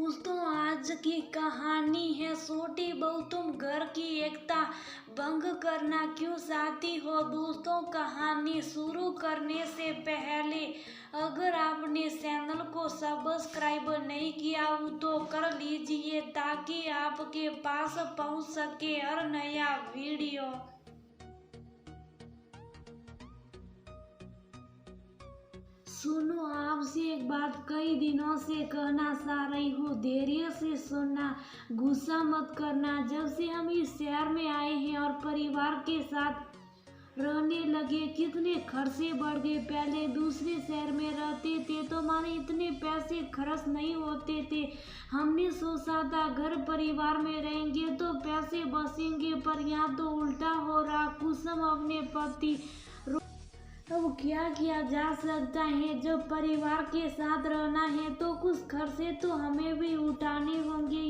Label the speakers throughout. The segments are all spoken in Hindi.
Speaker 1: दोस्तों, आज की कहानी है छोटी बहू तुम घर की एकता भंग करना क्यों चाहती हो। दोस्तों, कहानी शुरू करने से पहले अगर आपने चैनल को सब्सक्राइब नहीं किया हो तो कर लीजिए ताकि आपके पास पहुंच सके हर नया वीडियो। सुनो, आपसे एक बात कई दिनों से कहना चाह रही हूँ, धैर्य से सुनना, गुस्सा मत करना। जब से हम इस शहर में आए हैं और परिवार के साथ रहने लगे, कितने खर्चे बढ़ गए। पहले दूसरे शहर में रहते थे तो हमारे इतने पैसे खर्च नहीं होते थे। हमने सोचा था घर परिवार में रहेंगे तो पैसे बचेंगे, पर यहाँ तो उल्टा हो रहा। कुसुम अपने पति अब क्या किया जा सकता है। जब परिवार के साथ रहना है तो कुछ खर्चे तो हमें भी उठाने होंगे।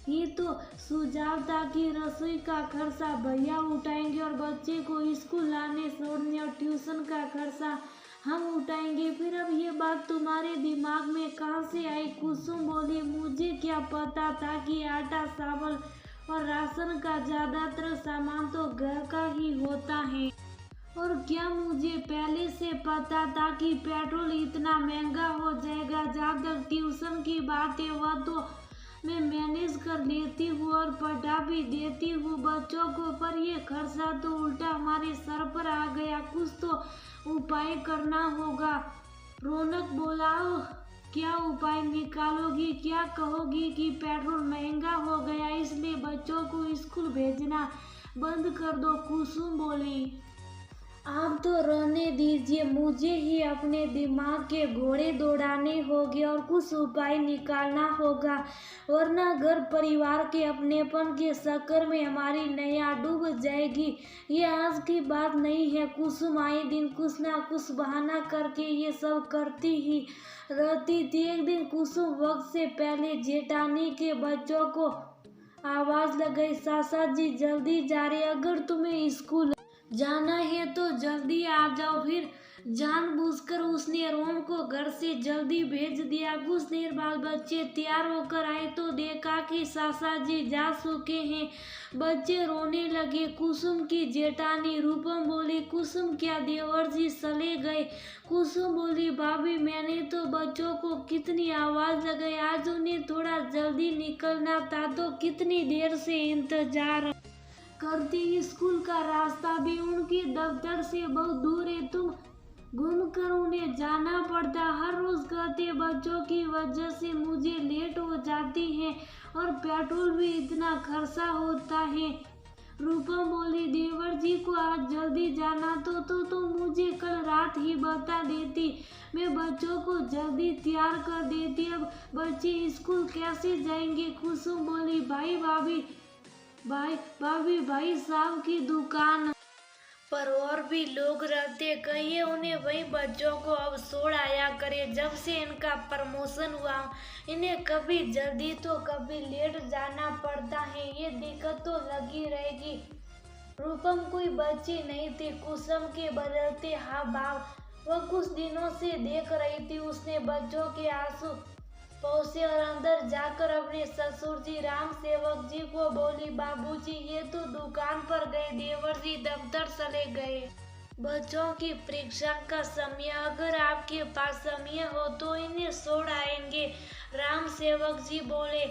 Speaker 1: ये तो सुझाव था कि रसोई का खर्चा भैया उठाएंगे और बच्चे को स्कूल लाने छोड़ने और ट्यूशन का खर्चा हम उठाएंगे। फिर अब ये बात तुम्हारे दिमाग में कहाँ से आई? कुसुम बोली, मुझे क्या पता था कि आटा चावल और राशन का ज़्यादातर सामान तो घर का ही होता है। और क्या मुझे पहले से पता था कि पेट्रोल इतना महंगा हो जाएगा। जहाँ तक ट्यूशन की बात है वह तो मैं मैनेज कर लेती हूँ और पढ़ा भी देती हूँ बच्चों को, पर ये खर्चा तो उल्टा हमारे सर पर आ गया। कुछ तो उपाय करना होगा। रौनक बोला, क्या उपाय निकालोगी? क्या कहोगी कि पेट्रोल महंगा हो गया इसलिए बच्चों को स्कूल भेजना बंद कर दो? कुसुम बोली, आप तो रहने दीजिए, मुझे ही अपने दिमाग के घोड़े दौड़ाने होंगे और कुछ उपाय निकालना होगा, वरना घर परिवार के अपनेपन के चक्कर में हमारी नैया डूब जाएगी। ये आज की बात नहीं है। कुसुम आए दिन कुछ ना कुछ बहाना करके ये सब करती ही रहती थी। एक दिन कुसुम वक्त से पहले जेठानी के बच्चों को आवाज लगाई, चाचा जी जल्दी जा रहे, अगर तुम्हें स्कूल जाना है तो जल्दी आ जाओ। फिर जानबूझकर उसने रोम को घर से जल्दी भेज दिया। कुछ देर बाद बच्चे तैयार होकर आए तो देखा कि सासा जी जा चुके हैं। बच्चे रोने लगे। कुसुम की जेठानी रूपम बोली, कुसुम क्या देवर जी चले गए? कुसुम बोली, भाभी मैंने तो बच्चों को कितनी आवाज लगाई, आज उन्हें थोड़ा जल्दी निकलना था तो कितनी देर से इंतजार करती। स्कूल का रास्ता भी उनके दफ्तर से बहुत दूर है, तुम घूमकर उन्हें जाना पड़ता। हर रोज कहते बच्चों की वजह से मुझे लेट हो जाती है और पेट्रोल भी इतना खर्चा होता है। रूपम बोली, देवर जी को आज जल्दी जाना तो मुझे कल रात ही बता देती, मैं बच्चों को जल्दी तैयार कर देती। अब बच्चे स्कूल कैसे जाएंगे? कुसुम बोली, भाई साहब की दुकान पर और भी लोग रहते, कहिए उन्हें वही बच्चों को अब छोड़ आया करे। जब से इनका प्रमोशन हुआ इन्हें कभी जल्दी तो कभी लेट जाना पड़ता है, ये दिक्कत तो लगी रहेगी। रूपम कोई बच्ची नहीं थी। कुसुम के बदलते हाव भाव वह कुछ दिनों से देख रही थी। उसने बच्चों के आंसू पहुंचे और अंदर जाकर अपने ससुर जी राम सेवक जी को बोली, बाबूजी ये तो दुकान पर गए, देवर जी दफ्तर चले गए, बच्चों की परीक्षा का समय, अगर आपके पास समय हो तो इन्हें छोड़ आएंगे। राम सेवक जी बोले,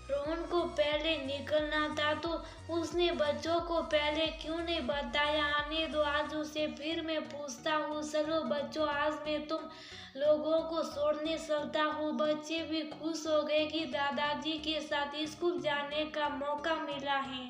Speaker 1: रोहन को पहले निकलना था तो उसने बच्चों को पहले क्यों नहीं बताया? आने दो, आज उसे फिर मैं पूछता हूँ। चलो बच्चों, आज मैं तुम लोगों को छोड़ने चलता हूँ। बच्चे भी खुश हो गए कि दादाजी के साथ स्कूल जाने का मौका मिला है।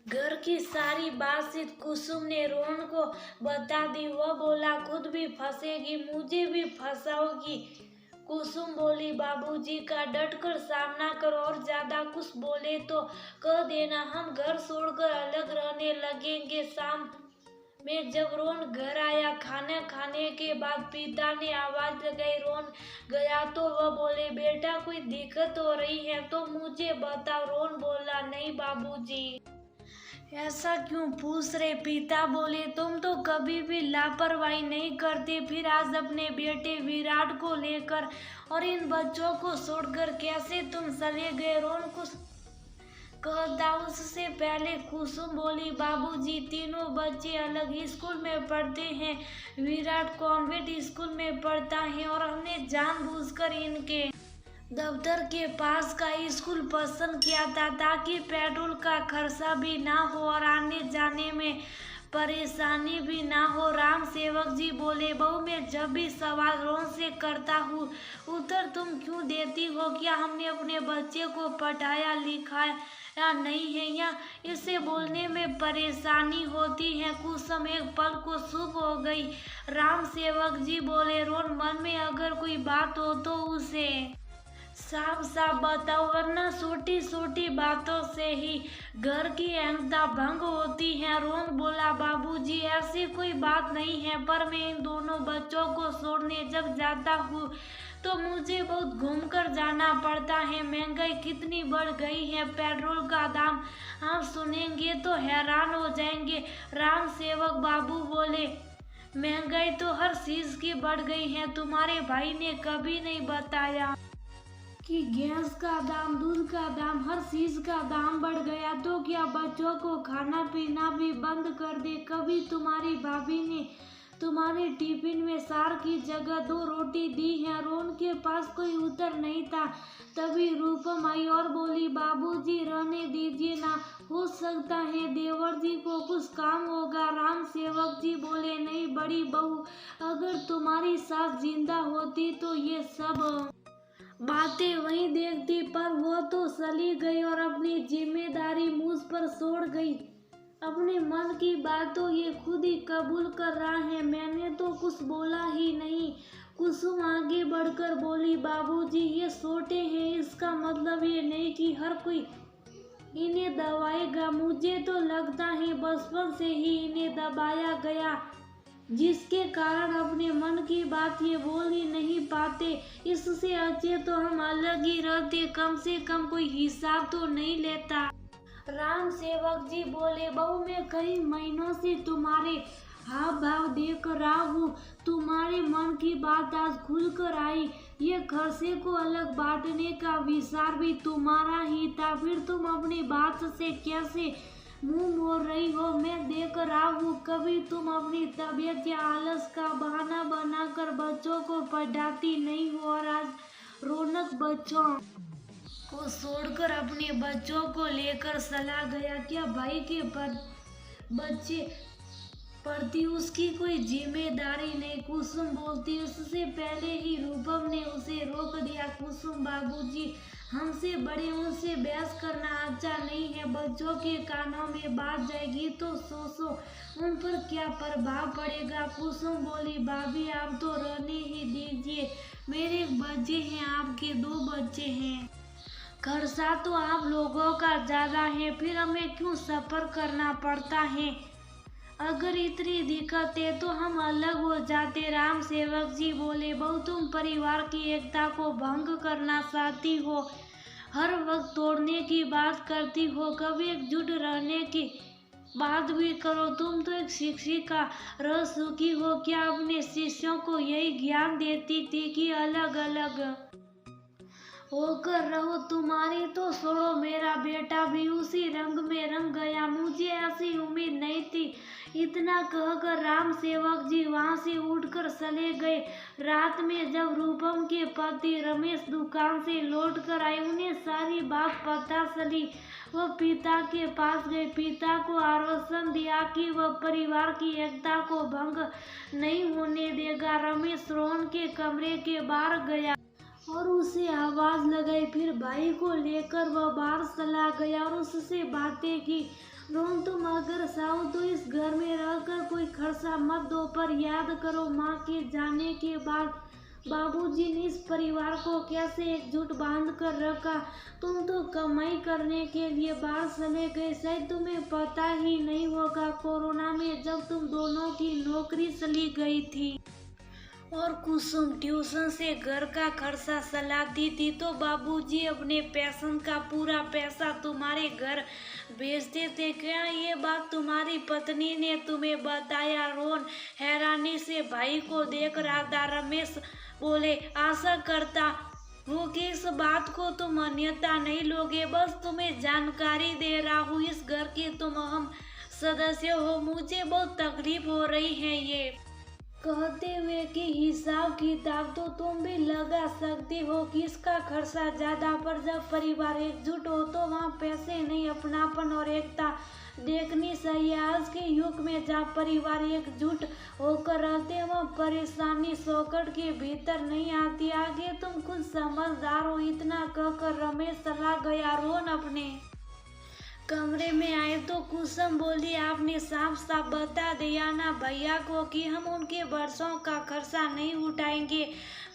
Speaker 1: घर की सारी बातचीत कुसुम ने रोहन को बता दी। वह बोला, खुद भी फंसेगी, मुझे भी फंसाओगी। कुसुम बोली, बाबूजी का डटकर सामना करो और ज्यादा कुछ बोले तो कह देना, हम घर छोड़कर अलग रहने लगेंगे। शाम में जब रोहन घर आया, खाना खाने के बाद पिता ने आवाज लगाई, रोहन गया तो वह बोले, बेटा कोई दिक्कत हो रही है तो मुझे बताओ। रोहन बोला, नहीं बाबूजी, ऐसा क्यों पूछ रहे? पिता बोले, तुम तो कभी भी लापरवाही नहीं करते, फिर आज अपने बेटे विराट को लेकर और इन बच्चों को छोड़कर कैसे तुम चले गए? रोहन कुछ कहता उससे पहले कुसुम बोली, बाबूजी, तीनों बच्चे अलग स्कूल में पढ़ते हैं। विराट कॉन्वेंट स्कूल में पढ़ता है और हमने जानबूझकर इनके दफ्तर के पास का स्कूल पसंद किया था ताकि पेट्रोल का खर्चा भी ना हो और आने जाने में परेशानी भी ना हो। राम सेवक जी बोले, बहू, मैं जब भी सवाल रोहन से करता हूँ उत्तर तुम क्यों देती हो? क्या हमने अपने बच्चे को पढ़ाया लिखाया नहीं है या इसे बोलने में परेशानी होती है? कुसुम एक पल को चुप हो गई। राम सेवक जी बोले, रोहन, मन में अगर कोई बात हो तो उसे साफ साफ बताओ, वरना छोटी छोटी बातों से ही घर की एकता भंग होती है। रोहन बोला, बाबूजी, ऐसी कोई बात नहीं है, पर मैं इन दोनों बच्चों को छोड़ने जब जाता हूँ तो मुझे बहुत घूमकर जाना पड़ता है। महंगाई कितनी बढ़ गई है, पेट्रोल का दाम आप सुनेंगे तो हैरान हो जाएंगे। राम सेवक बाबू बोले, महंगाई तो हर चीज की बढ़ गई है, तुम्हारे भाई ने कभी नहीं बताया कि गैस का दाम, दूध का दाम, हर चीज का दाम बढ़ गया तो क्या बच्चों को खाना पीना भी बंद कर दे? कभी तुम्हारी भाभी ने तुम्हारे टिफिन में सार की जगह 2 रोटी दी है? रोहन के पास कोई उत्तर नहीं था। तभी रूपम आई और बोली, बाबूजी, रहने दीजिए ना, हो सकता है देवर जी को कुछ काम होगा। राम सेवक जी बोले, नहीं बड़ी बहू, अगर तुम्हारी सास जिंदा होती तो ये सब बातें वहीं देखती, पर वो तो चली गई और अपनी जिम्मेदारी मुझ पर छोड़ गई। अपने मन की बात तो ये खुद ही कबूल कर रहा है, मैंने तो कुछ बोला ही नहीं। कुसुम आगे बढ़कर बोली, बाबूजी, ये छोटे हैं, इसका मतलब ये नहीं कि हर कोई इन्हें दबाएगा। मुझे तो लगता है बचपन से ही इन्हें दबाया गया, जिसके कारण अपने मन की बात ये बोल ही नहीं पाते। इससे अच्छे तो हम अलग ही रहते, कम से कम कोई हिसाब तो नहीं लेता। राम सेवक जी बोले, बहू, मैं कई महीनों से तुम्हारे हाव भाव देख रहा हूँ, तुम्हारे मन की बात आज खुल कर आई। ये खर्चे को अलग बांटने का विचार भी तुम्हारा ही था, फिर तुम अपनी बात से कैसे मुंह मोड़ रही हो? मैं देख रहा हूँ कभी तुम अपनी तबीयत या आलस का बहाना बनाकर बच्चों को पढ़ाती नहीं हो, और आज रौनक बच्चों को छोड़कर अपने बच्चों को लेकर चला गया। क्या भाई के बच्चे प्रति उसकी कोई जिम्मेदारी नहीं? कुसुम बोलती, उससे पहले ही रूपम ने उसे रोक दिया। कुसुम, बाबूजी, हमसे बड़े, उनसे बहस करना अच्छा नहीं है, बच्चों के कानों में बात जाएगी तो सोचो उन पर क्या प्रभाव पड़ेगा। कुसुम बोली, भाभी, आप तो रहने ही दीजिए, मेरे बच्चे हैं, आपके 2 बच्चे हैं, खर्चा तो आप लोगों का ज्यादा है, फिर हमें क्यों सफर करना पड़ता है? अगर इतनी दिक्कत है तो हम अलग हो जाते। राम सेवक जी बोले, बहू, तुम परिवार की एकता को भंग करना चाहती हो, हर वक्त तोड़ने की बात करती हो, कभी एकजुट रहने की बात भी करो। तुम तो एक शिक्षिका रह चुकी हो, क्या अपने शिष्यों को यही ज्ञान देती थी कि अलग अलग होकर रहो? तुम्हारी तो छोड़ो, मेरा बेटा भी उसी रंग में रंग गया, मुझे ऐसी उम्मीद नहीं थी। इतना कहकर राम सेवक जी वहां से उठकर चले गए। रात में जब रूपम के पति रमेश दुकान से लौट कर आए, उन्हें सारी बात पता चली। वह पिता के पास गए, पिता को आश्वासन दिया कि वह परिवार की एकता को भंग नहीं होने देगा। रमेश रोहन के कमरे के बाहर गया और उसे आवाज लगाई, फिर भाई को लेकर वह बाहर चला गया और उससे बातें की। रोहन, तुम अगर चाहो तो इस घर में रहकर कोई खर्चा मत दो, पर याद करो, माँ के जाने के बाद बाबूजी ने इस परिवार को कैसे एकजुट बांध कर रखा। तुम तो कमाई करने के लिए बाहर चले गए, शायद तुम्हें पता ही नहीं होगा, कोरोना में जब तुम दोनों की नौकरी चली गई थी और कुसुम ट्यूशन से घर का खर्चा चलाती थी तो बाबूजी अपने पैशन का पूरा पैसा तुम्हारे घर भेजते थे। क्या ये बात तुम्हारी पत्नी ने तुम्हें बताया? रोहन हैरानी से भाई को देख रहा था। रमेश बोले, आशा करता हूँ कि इस बात को तुम अन्यथा नहीं लोगे। बस तुम्हें जानकारी दे रहा हूँ, इस घर की तुम अहम सदस्य हो। मुझे बहुत तकलीफ हो रही है ये कहते हुए कि हिसाब किताब तो तुम भी लगा सकती हो, किसका खर्चा ज्यादा। पर जब परिवार एकजुट हो तो वहाँ पैसे नहीं, अपनापन और एकता देखनी चाहिए। आज के युग में जहाँ परिवार एकजुट होकर रहते हैं वहाँ परेशानी संकट के भीतर नहीं आती। आगे तुम खुद समझदार हो। इतना कहकर रमेश चला गया। रोहन अपने कमरे में आए तो कुसुम बोली, आपने साफ साफ बता दिया ना भैया को कि हम उनके वर्षों का खर्चा नहीं उठाएंगे।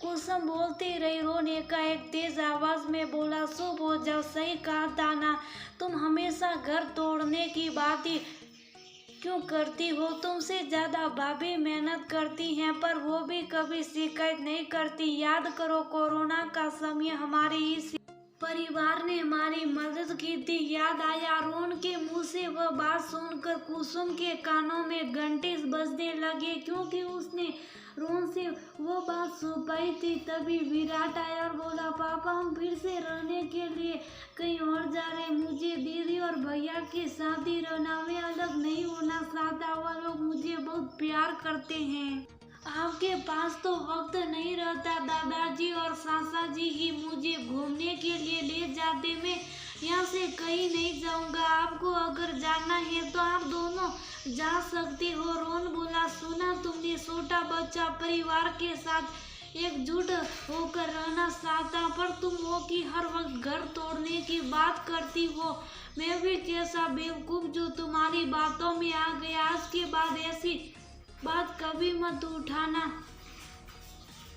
Speaker 1: कुसुम बोलती रही। रोहन एकाएक तेज आवाज में बोला, चुप हो जाओ, सही कहा था ना, तुम हमेशा घर तोड़ने की बात ही क्यों करती हो? तुमसे ज्यादा भाभी मेहनत करती हैं पर वो भी कभी शिकायत नहीं करती। याद करो कोरोना का समय हमारी इस परिवार ने हमारी मदद की थी, याद आया? रोहन के मुंह से वह बात सुनकर कुसुम के कानों में घंटे बजने लगे, क्योंकि उसने रोहन से वो बात छुपाई थी। तभी विराट आया और बोला, पापा हम फिर से रहने के लिए कहीं और जा रहे। मुझे दीदी और भैया की शादी रहना, मैं अलग नहीं होना चाहता। वो लोग मुझे बहुत प्यार करते हैं। आपके पास तो वक्त नहीं रहता। दादाजी और सासा जी ही मुझे घूमने के लिए ले जाते। मैं यहाँ से कहीं नहीं जाऊँगा। आपको अगर जाना है तो आप दोनों जा सकते हो। रोहन बोला, सुना तुमने, छोटा बच्चा परिवार के साथ एकजुट होकर रहना चाहता, पर तुम वो कि हर वक्त घर तोड़ने की बात करती हो। मैं भी कैसा बेवकूफ जो तुम्हारी बातों में आ गया। आज के बाद ऐसी बात कभी मत उठाना,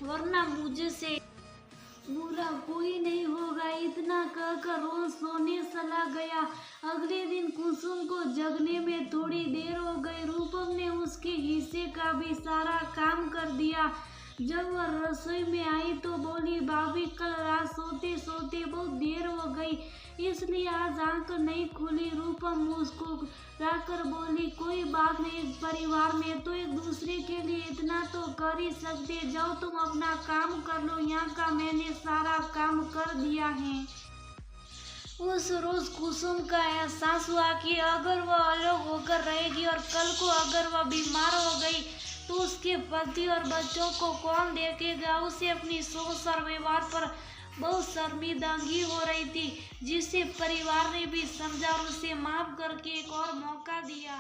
Speaker 1: वरना मुझे से बुरा कोई नहीं होगा। इतना कहकर रोहन सोने चला गया। अगले दिन कुसुम को जगने में थोड़ी देर हो गई। रूपम ने उसके हिस्से का भी सारा काम कर दिया। जब वह रसोई में आई तो बोली, भाभी कल रात सोते सोते बहुत देर हो गई, इसलिए आज आंख नहीं खुली। रूपम मुस्कुराकर बोली, कोई बात नहीं, परिवार में तो एक दूसरे के लिए इतना तो कर ही सकते। जाओ तुम अपना काम कर लो, यहाँ का मैंने सारा काम कर दिया है। उस रोज कुसुम का एहसास हुआ कि अगर वह अलग होकर रहेगी और कल को अगर वह बीमार हो गई तो उसके पति और बच्चों को कौन देखेगा। उसे अपनी सोच और व्यवहार पर बहुत शर्मिंदगी हो रही थी, जिसे परिवार ने भी समझा और उसे माफ करके एक और मौका दिया।